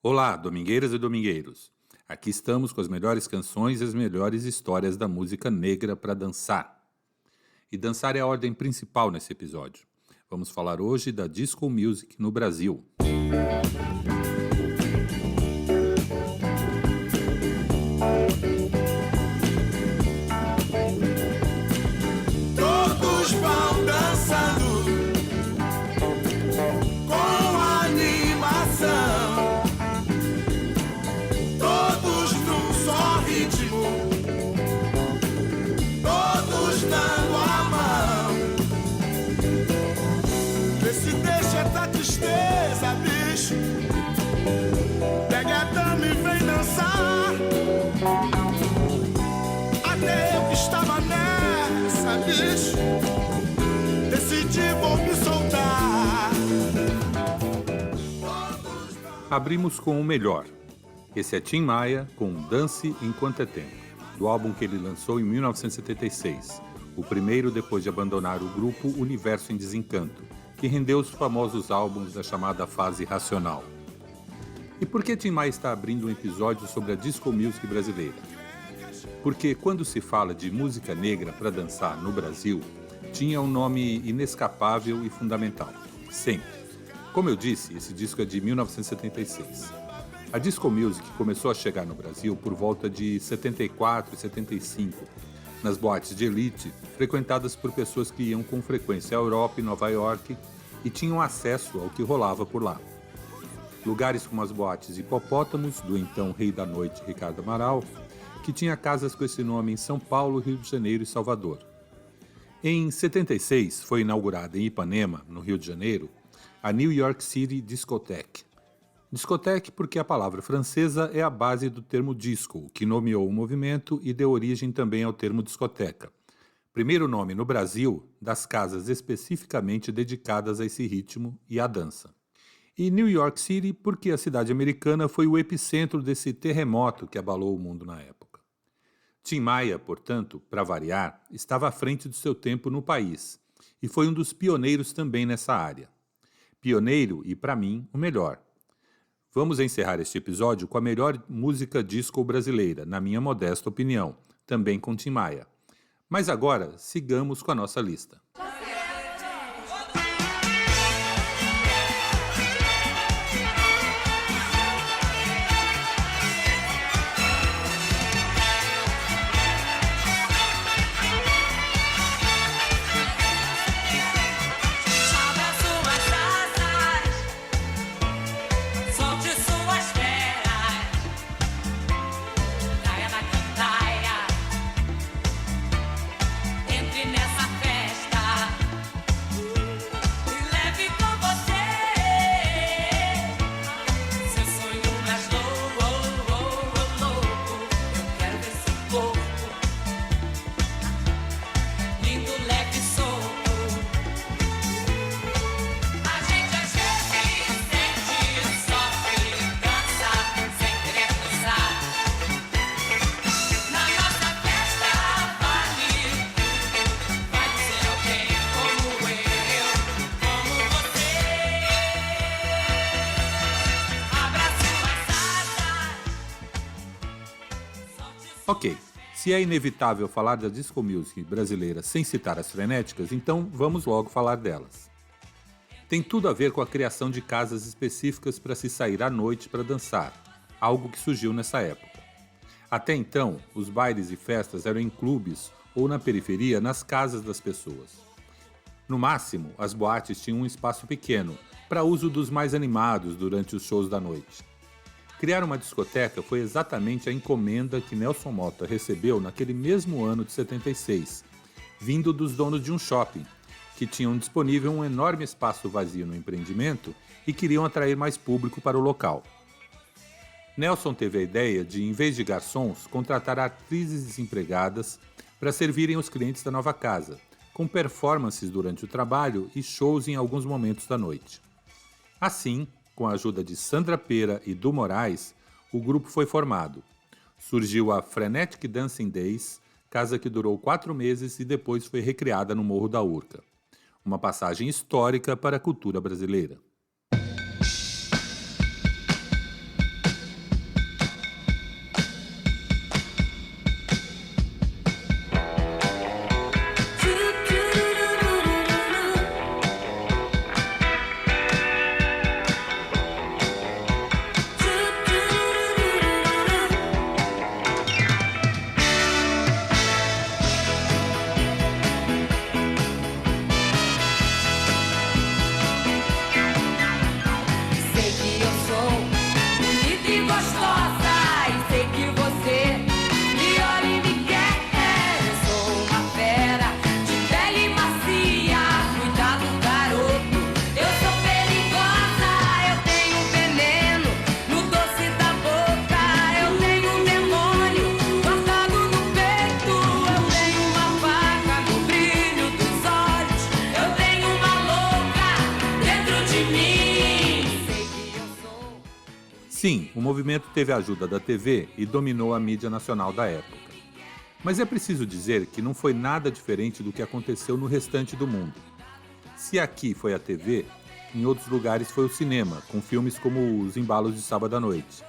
Olá, domingueiras e domingueiros. Aqui estamos com as melhores canções e as melhores histórias da música negra para dançar. E dançar é a ordem principal nesse episódio. Vamos falar hoje da disco music no Brasil. Todos vão dançando com animação, todos num só ritmo, todos dando a mão. Vê se deixa essa tristeza, bicho. Pega a dama e vem dançar. Até eu que estava nessa, bicho, decidi vou me soltar. Abrimos com o melhor. Esse é Tim Maia com Dance Enquanto é Tempo, do álbum que ele lançou em 1976, o primeiro depois de abandonar o grupo Universo em Desencanto, que rendeu os famosos álbuns da chamada fase racional. E por que Tim Maia está abrindo um episódio sobre a disco music brasileira? Porque quando se fala de música negra para dançar no Brasil, tinha um nome inescapável e fundamental, sempre. Como eu disse, esse disco é de 1976. A disco music começou a chegar no Brasil por volta de 74 e 75, nas boates de elite, frequentadas por pessoas que iam com frequência à Europa e Nova York e tinham acesso ao que rolava por lá. Lugares como as boates Hipopótamos, do então Rei da Noite Ricardo Amaral, que tinha casas com esse nome em São Paulo, Rio de Janeiro e Salvador. Em 76, foi inaugurada em Ipanema, no Rio de Janeiro, a New York City Discotheque. Discotheque porque a palavra francesa é a base do termo disco, que nomeou o movimento e deu origem também ao termo discoteca. Primeiro nome no Brasil das casas especificamente dedicadas a esse ritmo e à dança. E New York City porque a cidade americana foi o epicentro desse terremoto que abalou o mundo na época. Tim Maia, portanto, para variar, estava à frente do seu tempo no país e foi um dos pioneiros também nessa área. Pioneiro e, para mim, o melhor. Vamos encerrar este episódio com a melhor música disco brasileira, na minha modesta opinião, também com Tim Maia. Mas agora, sigamos com a nossa lista. Ok, se é inevitável falar da disco music brasileira sem citar as frenéticas, então vamos logo falar delas. Tem tudo a ver com a criação de casas específicas para se sair à noite para dançar, algo que surgiu nessa época. Até então, os bailes e festas eram em clubes ou na periferia, nas casas das pessoas. No máximo, as boates tinham um espaço pequeno, para uso dos mais animados durante os shows da noite. Criar uma discoteca foi exatamente a encomenda que Nelson Motta recebeu naquele mesmo ano de 76, vindo dos donos de um shopping, que tinham disponível um enorme espaço vazio no empreendimento e queriam atrair mais público para o local. Nelson teve a ideia de, em vez de garçons, contratar atrizes desempregadas para servirem os clientes da nova casa, com performances durante o trabalho e shows em alguns momentos da noite. Assim, com a ajuda de Sandra Pera e Du Moraes, o grupo foi formado. Surgiu a Frenetic Dancing Days, casa que durou 4 meses e depois foi recriada no Morro da Urca. Uma passagem histórica para a cultura brasileira. Sim, o movimento teve a ajuda da TV e dominou a mídia nacional da época. Mas é preciso dizer que não foi nada diferente do que aconteceu no restante do mundo. Se aqui foi a TV, em outros lugares foi o cinema, com filmes como Os Embalos de Sábado à Noite.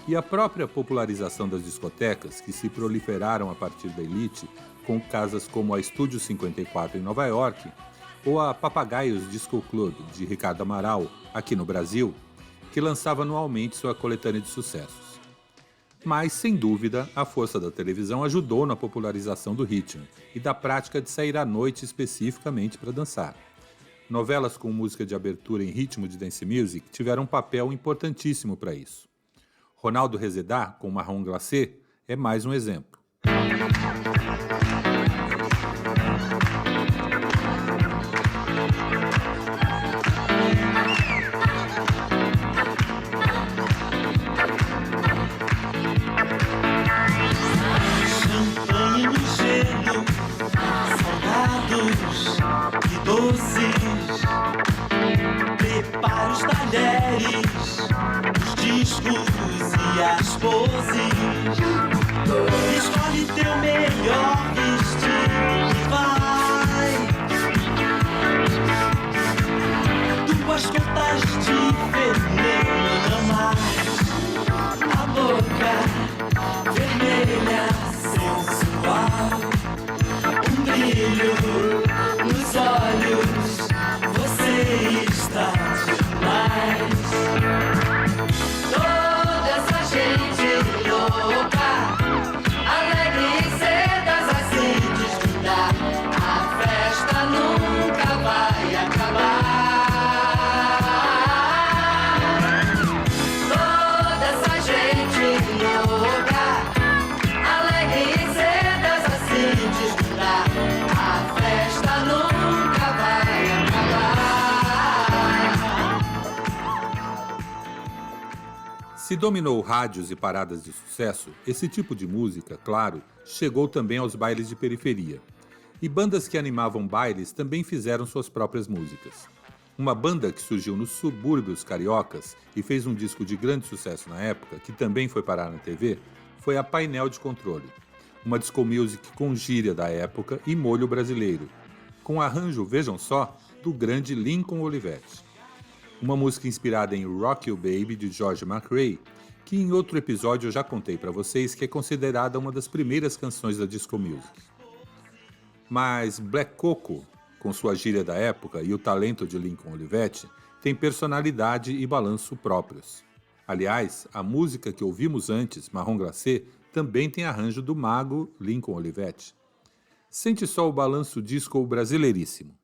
E a própria popularização das discotecas, que se proliferaram a partir da elite, com casas como a Estúdio 54 em Nova York, ou a Papagaios Disco Club, de Ricardo Amaral, aqui no Brasil, que lançava anualmente sua coletânea de sucessos. Mas, sem dúvida, a força da televisão ajudou na popularização do ritmo e da prática de sair à noite especificamente para dançar. Novelas com música de abertura em ritmo de dance music tiveram um papel importantíssimo para isso. Ronaldo Rezedá, com Marrom Glacé, é mais um exemplo. Champanhe no gelo, salgados e doces. Prepare os talheres, os discos e as poses. Escolhe teu melhor vestido e vai. Duas gotas de veneno a mais. A boca vermelha, sensual. Um brilho nos olhos. Você está demais. Toda essa gente louca, alegre e cedas a se desgrudar. A festa nunca vai acabar. Toda essa gente louca, alegre e cedas a se desgrudar. A festa nunca vai acabar. Se dominou rádios e paradas de sucesso, esse tipo de música, claro, chegou também aos bailes de periferia. E bandas que animavam bailes também fizeram suas próprias músicas. Uma banda que surgiu nos subúrbios cariocas e fez um disco de grande sucesso na época, que também foi parar na TV, foi a Painel de Controle. Uma disco music com gíria da época e molho brasileiro, com arranjo, vejam só, do grande Lincoln Olivetti. Uma música inspirada em Rock You Baby, de George McRae, que em outro episódio eu já contei para vocês que é considerada uma das primeiras canções da disco music. Mas Black Coco, com sua gíria da época e o talento de Lincoln Olivetti, tem personalidade e balanço próprios. Aliás, a música que ouvimos antes, Marrom Glacé, também tem arranjo do mago Lincoln Olivetti. Sente só o balanço disco brasileiríssimo.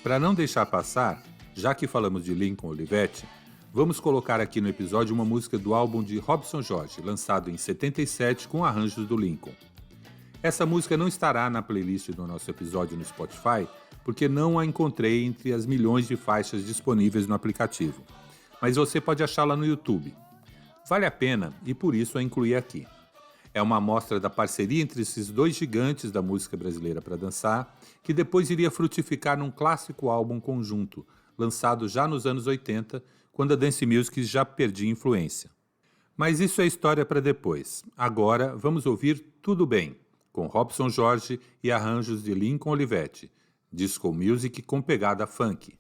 Para não deixar passar, Já que falamos de Lincoln Olivetti, vamos colocar aqui no episódio uma música do álbum de Robson Jorge, lançado em 77 com arranjos do Lincoln. Essa música não estará na playlist do nosso episódio no Spotify, porque não a encontrei entre as milhões de faixas disponíveis no aplicativo. Mas você pode achá-la no YouTube. Vale a pena e por isso a incluí aqui. É uma amostra da parceria entre esses dois gigantes da música brasileira para dançar, que depois iria frutificar num clássico álbum conjunto, lançado já nos anos 80, quando a dance music já perdia influência. Mas isso é história para depois. Agora vamos ouvir Tudo Bem, com Robson Jorge e arranjos de Lincoln Olivetti, disco music com pegada funk.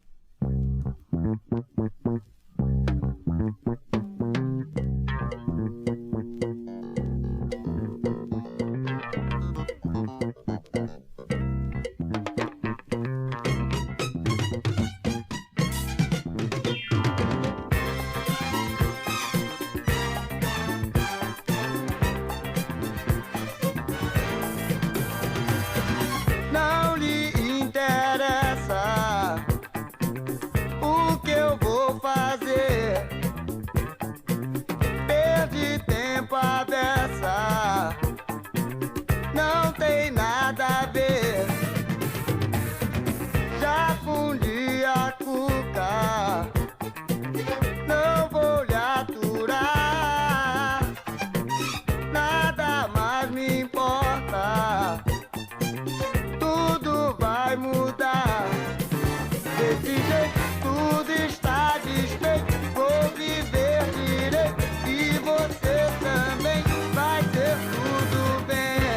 Não lhe interessa o que eu vou fazer. Perdi tempo a beça, não tem nada a ver. Já fundi a cuca, não vou lhe aturar. Nada mais me importa, tudo vai mudar. Desse jeito tudo está desfeito. Vou viver direito e você também. Vai ter tudo bem.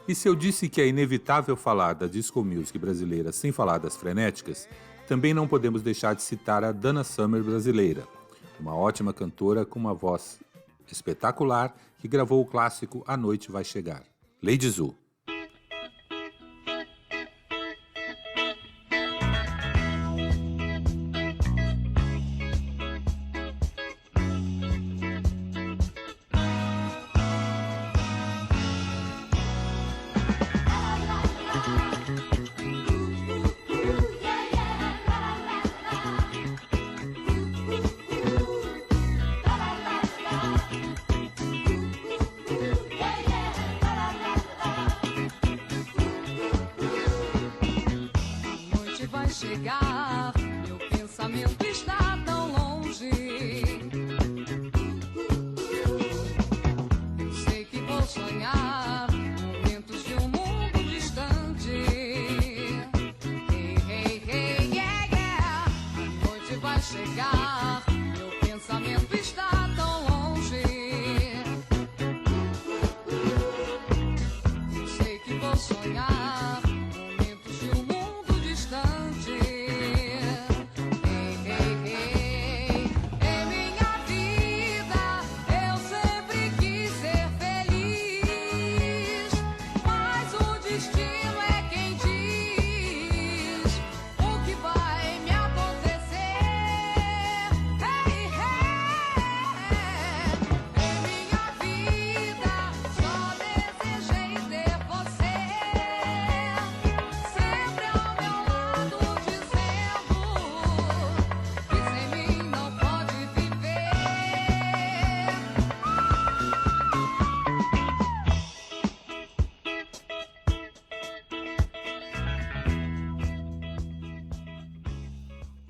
E se eu disse que é inevitável falar da disco music brasileira sem falar das frenéticas, também não podemos deixar de citar a Dana Summer brasileira, uma ótima cantora com uma voz espetacular que gravou o clássico A Noite Vai Chegar. Lady Zu. Chegar, meu pensamento está tão longe. Eu sei que vou sonhar momentos de um mundo distante. Hey, hey, hey, yeah, yeah. A noite vai chegar, meu pensamento está tão longe. Eu sei que vou sonhar momentos de um mundo distante.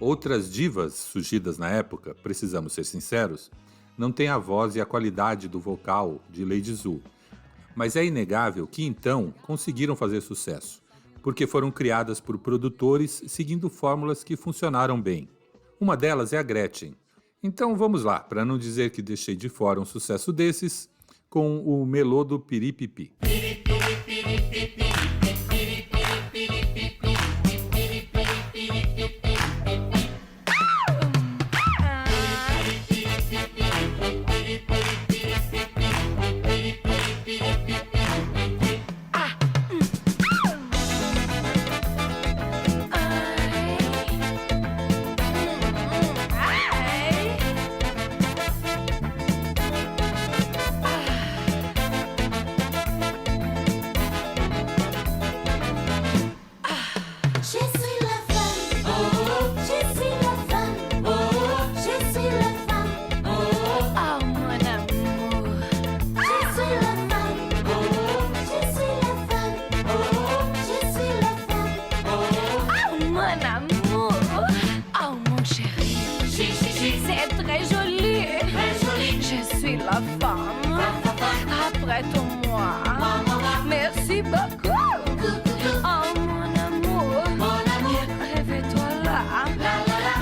Outras divas surgidas na época, precisamos ser sinceros, não têm a voz e a qualidade do vocal de Lady Zu. Mas é inegável que então conseguiram fazer sucesso, porque foram criadas por produtores seguindo fórmulas que funcionaram bem. Uma delas é a Gretchen. Então vamos lá, para não dizer que deixei de fora um sucesso desses, com o Melô do Piripipi. suis la femme. Apprête-moi. Merci beaucoup. Oh mon amour. Réveille-toi là.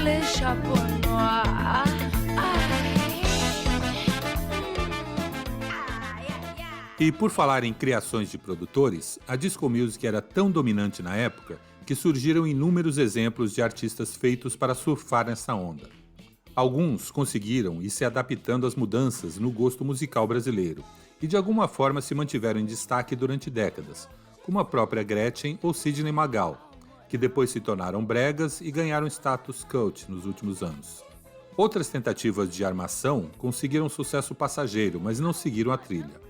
Les chapeaux noirs. E por falar em criações de produtores, a disco music era tão dominante na época que surgiram inúmeros exemplos de artistas feitos para surfar nessa onda. Alguns conseguiram ir se adaptando às mudanças no gosto musical brasileiro e de alguma forma se mantiveram em destaque durante décadas, como a própria Gretchen ou Sidney Magal, que depois se tornaram bregas e ganharam status cult nos últimos anos. Outras tentativas de armação conseguiram sucesso passageiro, mas não seguiram a trilha.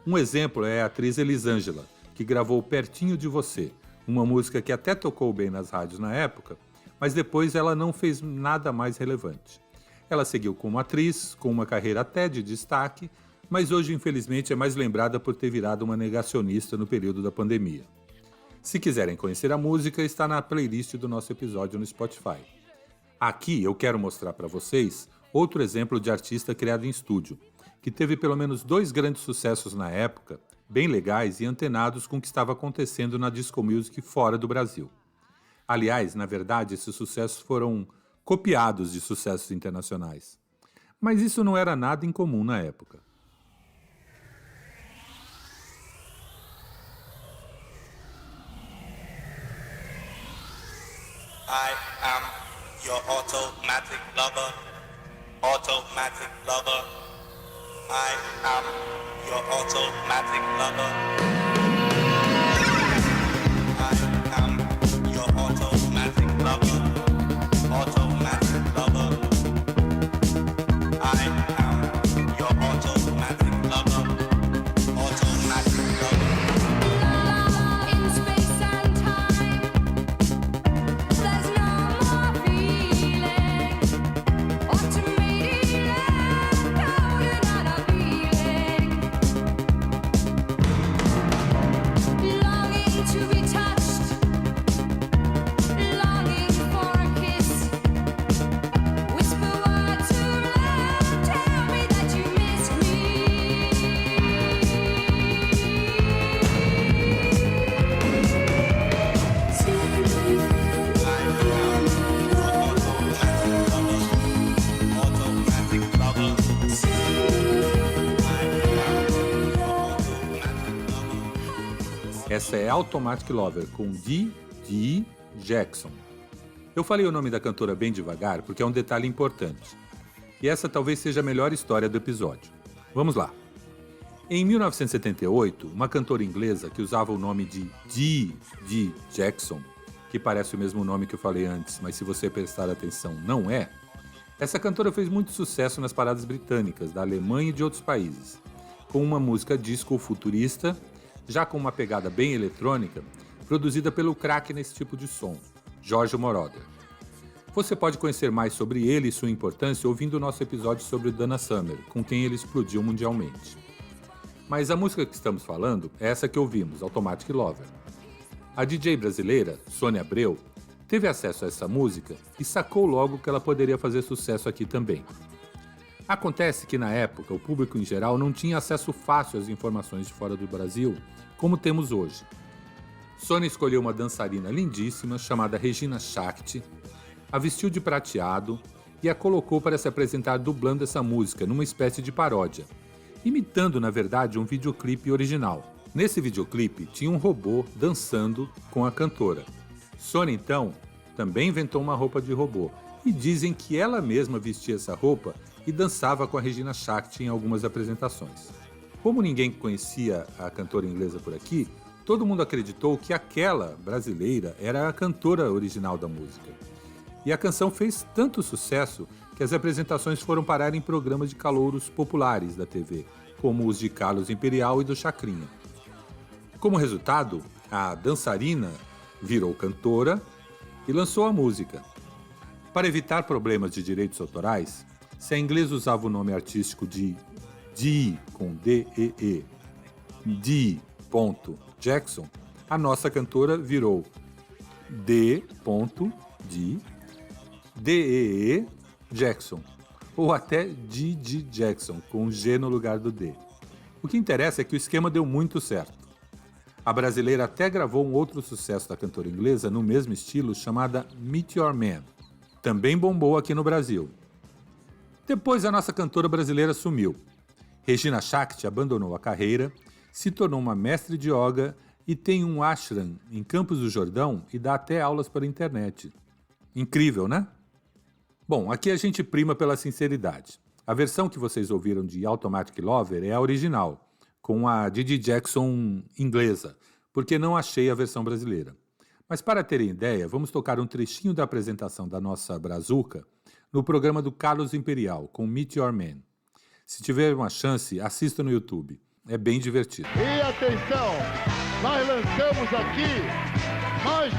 Um exemplo é a atriz Elisângela, que gravou Pertinho de Você, uma música que até tocou bem nas rádios na época, mas depois ela não fez nada mais relevante. Ela seguiu como atriz, com uma carreira até de destaque, mas hoje infelizmente é mais lembrada por ter virado uma negacionista no período da pandemia. Se quiserem conhecer a música, está na playlist do nosso episódio no Spotify. Aqui eu quero mostrar para vocês outro exemplo de artista criado em estúdio, que teve pelo menos 2 grandes sucessos na época, bem legais e antenados com o que estava acontecendo na disco music fora do Brasil. Aliás, na verdade, esses sucessos foram copiados de sucessos internacionais. Mas isso não era nada incomum na época. I am your automatic lover. Automatic lover. I am your automatic lover. I am your automatic lover. Automatic lover. I am your automatic lover. Automatic lover. In space and time, there's no more feeling. Automated love, not a feeling. Longing to be touched, longing for a kiss. Whisper words of love, tell me that you miss me. Automatic lover. Essa é Automatic Lover, com D.D. Jackson. Eu falei o nome da cantora bem devagar porque é um detalhe importante. E essa talvez seja a melhor história do episódio. Vamos lá. Em 1978, uma cantora inglesa que usava o nome de D.D. Jackson, que parece o mesmo nome que eu falei antes, mas se você prestar atenção, não é. Essa cantora fez muito sucesso nas paradas britânicas, da Alemanha e de outros países, com uma música disco futurista, já com uma pegada bem eletrônica, produzida pelo craque nesse tipo de som, Giorgio Moroder. Você pode conhecer mais sobre ele e sua importância ouvindo o nosso episódio sobre Donna Summer, com quem ele explodiu mundialmente. Mas a música que estamos falando é essa que ouvimos, Automatic Lover. A DJ brasileira, Sônia Abreu, teve acesso a essa música e sacou logo que ela poderia fazer sucesso aqui também. Acontece que na época o público em geral não tinha acesso fácil às informações de fora do Brasil, como temos hoje. Sônia escolheu uma dançarina lindíssima chamada Regina Shakti, a vestiu de prateado e a colocou para se apresentar dublando essa música numa espécie de paródia, imitando na verdade um videoclipe original. Nesse videoclipe tinha um robô dançando com a cantora. Sônia então também inventou uma roupa de robô e dizem que ela mesma vestia essa roupa e dançava com a Regina Shakti em algumas apresentações. Como ninguém conhecia a cantora inglesa por aqui, todo mundo acreditou que aquela brasileira era a cantora original da música. E a canção fez tanto sucesso que as apresentações foram parar em programas de calouros populares da TV, como os de Carlos Imperial e do Chacrinha. Como resultado, a dançarina virou cantora e lançou a música. Para evitar problemas de direitos autorais, se a inglesa usava o nome artístico de D com D-E-E, D. Jackson, a nossa cantora virou D.D. D-E-E Jackson. ou até Didi Jackson, com G no lugar do D. O que interessa é que o esquema deu muito certo. A brasileira até gravou um outro sucesso da cantora inglesa no mesmo estilo, chamada Meteor Man. Também bombou aqui no Brasil. Depois a nossa cantora brasileira sumiu. Regina Shakti abandonou a carreira, se tornou uma mestre de yoga e tem um ashram em Campos do Jordão e dá até aulas pela internet. Incrível, né? Bom, aqui a gente prima pela sinceridade. A versão que vocês ouviram de Automatic Lover é a original, com a Didi Jackson inglesa, porque não achei a versão brasileira. Mas para terem ideia, vamos tocar um trechinho da apresentação da nossa Brazuca no programa do Carlos Imperial, com Meteor Man. Se tiver uma chance, assista no YouTube. É bem divertido. E atenção, nós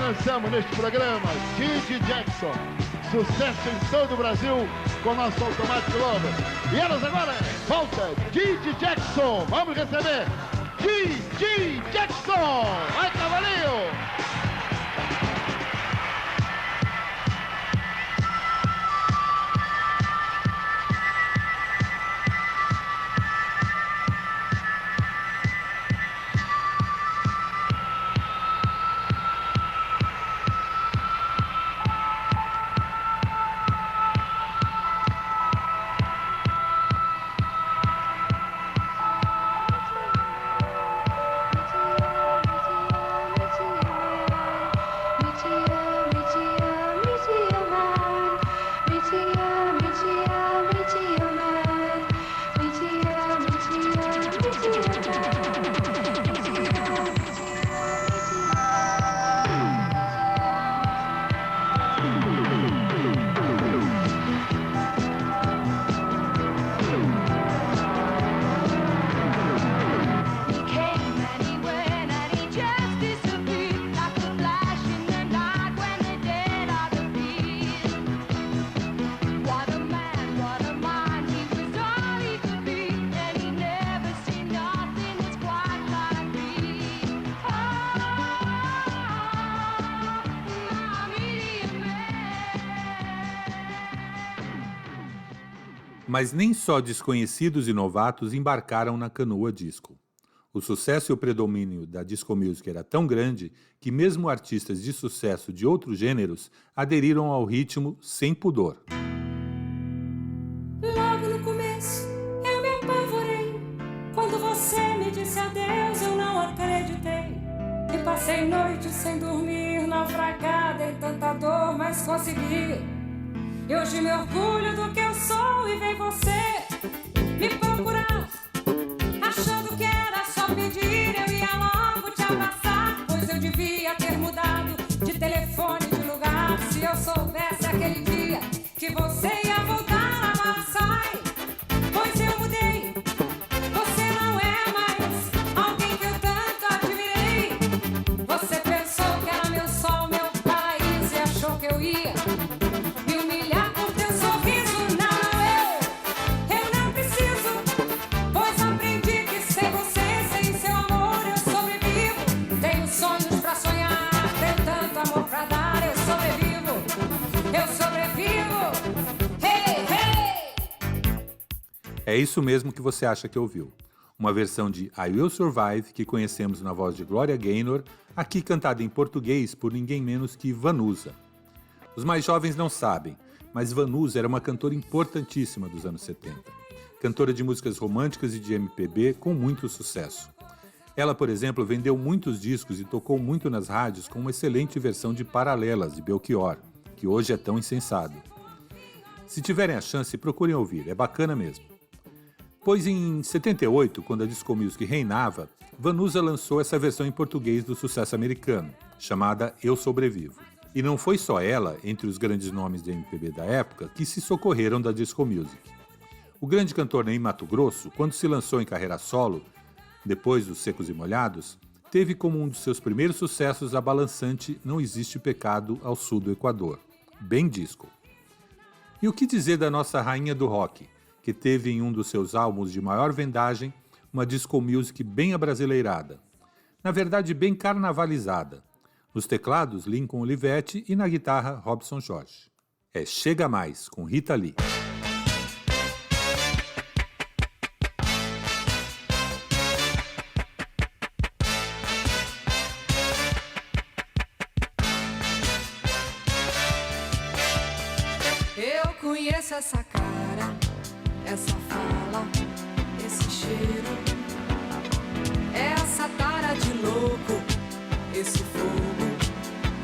lançamos neste programa Didi Jackson. Sucesso em todo o Brasil com o nosso Automatic Lover. E elas agora, volta, Didi Jackson. Vamos receber Didi Jackson. Vai, cavalinho! Mas nem só desconhecidos e novatos embarcaram na canoa disco. O sucesso e o predomínio da disco music era tão grande que mesmo artistas de sucesso de outros gêneros aderiram ao ritmo sem pudor. Logo no começo eu me apavorei. Quando você me disse adeus eu não acreditei. E passei noites sem dormir, naufragada em tanta dor, mas consegui. E hoje me orgulho do que eu sou e vem você me procurar, achando que era só pedir, eu ia logo te abraçar. Pois eu devia ter mudado de telefone, de lugar. Se eu soubesse aquele dia que você ia voltar a Marçai. Pois eu mudei, você não é mais alguém que eu tanto admirei. Você pensou que era meu sol, meu paraíso e achou que eu ia me humilhar por teu sorriso. Não, eu não preciso, pois aprendi que sem você, sem seu amor eu sobrevivo. Tenho sonhos pra sonhar, tenho tanto amor pra dar. Eu sobrevivo, hey, hey. É isso mesmo que você acha que ouviu. Uma versão de I Will Survive que conhecemos na voz de Gloria Gaynor, aqui cantada em português por ninguém menos que Vanusa. Os mais jovens não sabem, mas Vanusa era uma cantora importantíssima dos anos 70. Cantora de músicas românticas e de MPB com muito sucesso. Ela, por exemplo, vendeu muitos discos e tocou muito nas rádios com uma excelente versão de Paralelas, de Belchior, que hoje é tão insensado. Se tiverem a chance, procurem ouvir, é bacana mesmo. Pois em 78, quando a disco music reinava, Vanusa lançou essa versão em português do sucesso americano, chamada Eu Sobrevivo. E não foi só ela, entre os grandes nomes da MPB da época, que se socorreram da disco music. O grande cantor Ney Matogrosso, quando se lançou em carreira solo, depois dos Secos e Molhados, teve como um dos seus primeiros sucessos a balançante Não Existe Pecado ao Sul do Equador, bem disco. E o que dizer da nossa rainha do rock, que teve em um dos seus álbuns de maior vendagem uma disco music bem abrasileirada, na verdade bem carnavalizada. Nos teclados, Lincoln Olivetti e na guitarra, Robson Jorge. É Chega Mais, com Rita Lee. conheço essa cara, essa fala, esse cheiro, essa tara de louco, esse fogo,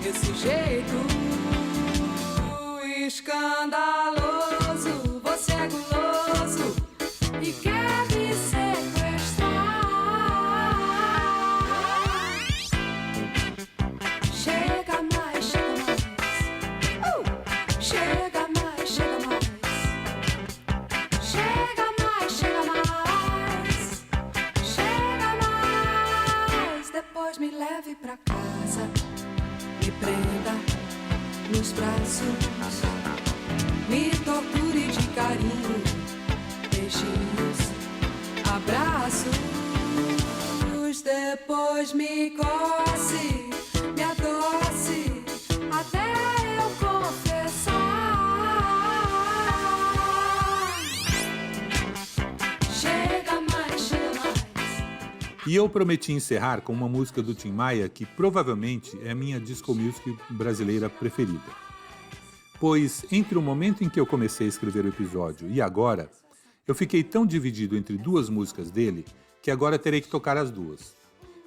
esse jeito escandaloso. Você é guloso e quer me sequestrar. Chega mais, chega mais. Chega mais, chega mais. Chega mais, chega mais. Chega mais. Depois me leve pra casa, me prenda nos braços, me torture de carinho, beijinhos, abraços. Depois me coce, me adoce, até eu confessar. Chega mais, chega mais. E eu prometi encerrar com uma música do Tim Maia que provavelmente é a minha disco music brasileira preferida. Pois entre o momento em que eu comecei a escrever o episódio e agora, eu fiquei tão dividido entre duas músicas dele que agora terei que tocar as duas.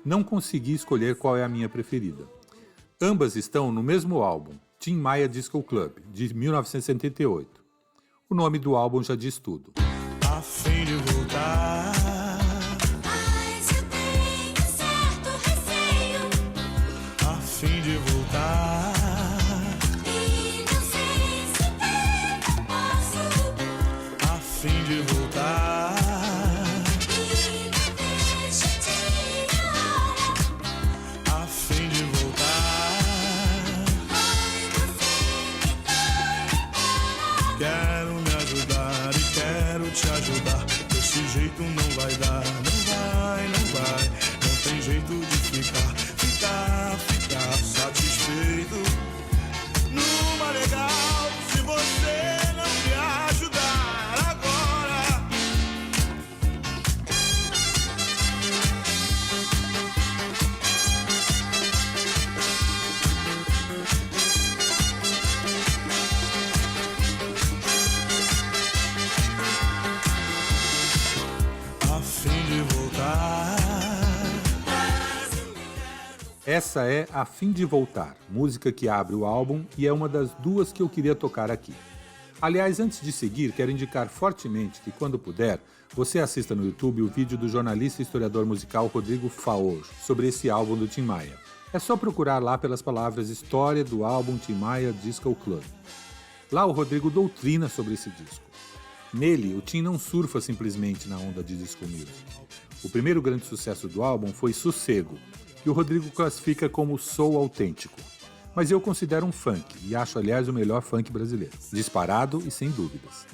Não consegui escolher qual é a minha preferida. Ambas estão no mesmo álbum, Tim Maia Disco Club, de 1978. O nome do álbum já diz tudo. A fim de voltar. Mas eu tenho certo receio A fim de voltar. e não sei se eu posso. A fim de voltar. E não deixe de olhar. A fim de voltar. Foi você que foi embora. Quero me ajudar e quero te ajudar. Desse jeito não vai dar, não vai, não vai. Não tem jeito de ficar satisfeito. Numa legal, se você não me ajudar agora. A fim de voltar. Essa é A Fim de Voltar, música que abre o álbum e é uma das duas que eu queria tocar aqui. Aliás, antes de seguir, quero indicar fortemente que, quando puder, você assista no YouTube o vídeo do jornalista e historiador musical Rodrigo Faur sobre esse álbum do Tim Maia. É só procurar lá pelas palavras História do álbum Tim Maia Disco Club. Lá o Rodrigo doutrina sobre esse disco. Nele, o Tim não surfa simplesmente na onda de disco music. O primeiro grande sucesso do álbum foi Sossego, que o Rodrigo classifica como soul autêntico. Mas eu considero um funk, e acho, aliás, o melhor funk brasileiro. Disparado e sem dúvidas.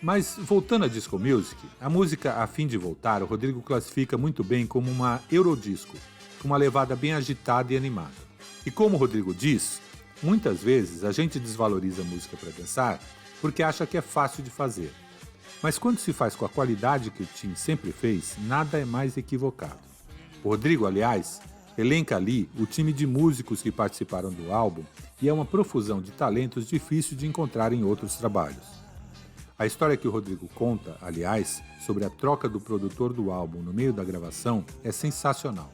Mas, voltando à disco music, a música A Fim de Voltar, o Rodrigo classifica muito bem como uma eurodisco, com uma levada bem agitada e animada. E como o Rodrigo diz, muitas vezes a gente desvaloriza a música para dançar porque acha que é fácil de fazer. Mas quando se faz com a qualidade que o Tim sempre fez, nada é mais equivocado. O Rodrigo, aliás, elenca ali o time de músicos que participaram do álbum e é uma profusão de talentos difícil de encontrar em outros trabalhos. A história que o Rodrigo conta, aliás, sobre a troca do produtor do álbum no meio da gravação é sensacional.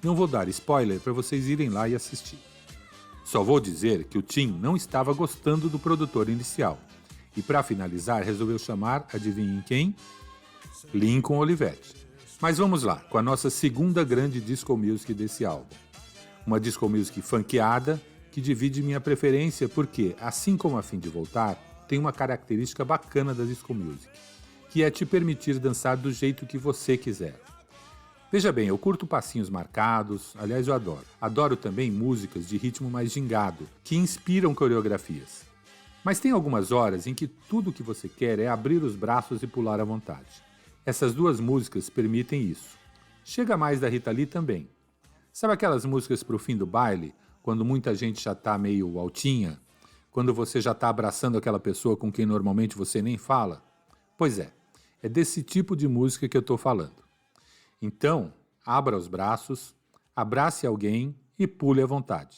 Não vou dar spoiler para vocês irem lá e assistir. Só vou dizer que o Tim não estava gostando do produtor inicial e, para finalizar, resolveu chamar, adivinhem quem? Lincoln Olivetti. Mas vamos lá, com a nossa segunda grande disco music desse álbum. Uma disco music funkeada que divide minha preferência porque, assim como A Fim de Voltar, tem uma característica bacana da disco music, que é te permitir dançar do jeito que você quiser. Veja bem, eu curto passinhos marcados, aliás eu adoro. Adoro também músicas de ritmo mais gingado, que inspiram coreografias. Mas tem algumas horas em que tudo o que você quer é abrir os braços e pular à vontade. Essas duas músicas permitem isso. Chega mais da Rita Lee também. Sabe aquelas músicas pro fim do baile, quando muita gente já tá meio altinha? Quando você já tá abraçando aquela pessoa com quem normalmente você nem fala? Pois é desse tipo de música que eu tô falando. Então, abra os braços, abrace alguém e pule à vontade.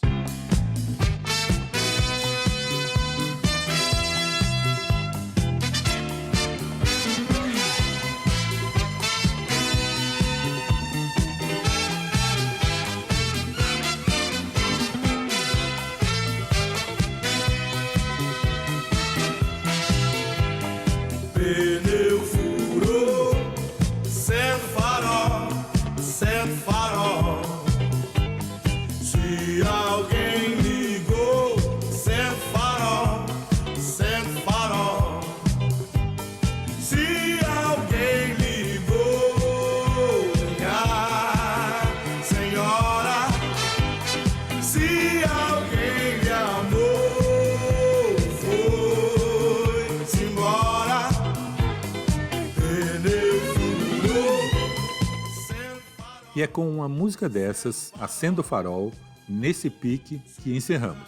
E é com uma música dessas, Acenda o Farol, nesse pique, que encerramos.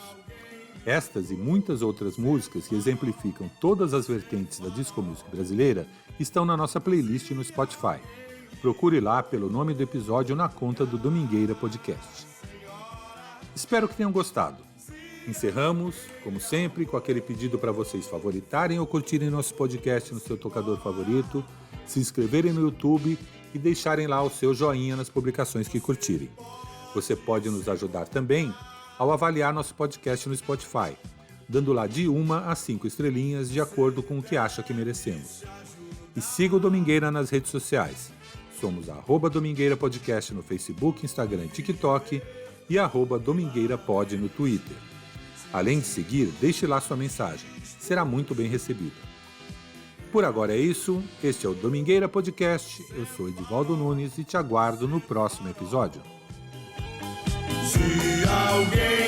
Estas e muitas outras músicas que exemplificam todas as vertentes da disco-música brasileira estão na nossa playlist no Spotify. Procure lá pelo nome do episódio na conta do Domingueira Podcast. Espero que tenham gostado. Encerramos, como sempre, com aquele pedido para vocês favoritarem ou curtirem nosso podcast no seu tocador favorito, se inscreverem no YouTube e deixarem lá o seu joinha nas publicações que curtirem. Você pode nos ajudar também ao avaliar nosso podcast no Spotify, dando lá de 1 a 5 estrelinhas de acordo com o que acha que merecemos. E siga o Domingueira nas redes sociais. Somos @Domingueira Podcast no Facebook, Instagram e TikTok e @DomingueiraPod no Twitter. Além de seguir, deixe lá sua mensagem. Será muito bem recebida. Por agora é isso. Este é o Domingueira Podcast. Eu sou Edivaldo Nunes e te aguardo no próximo episódio. Se alguém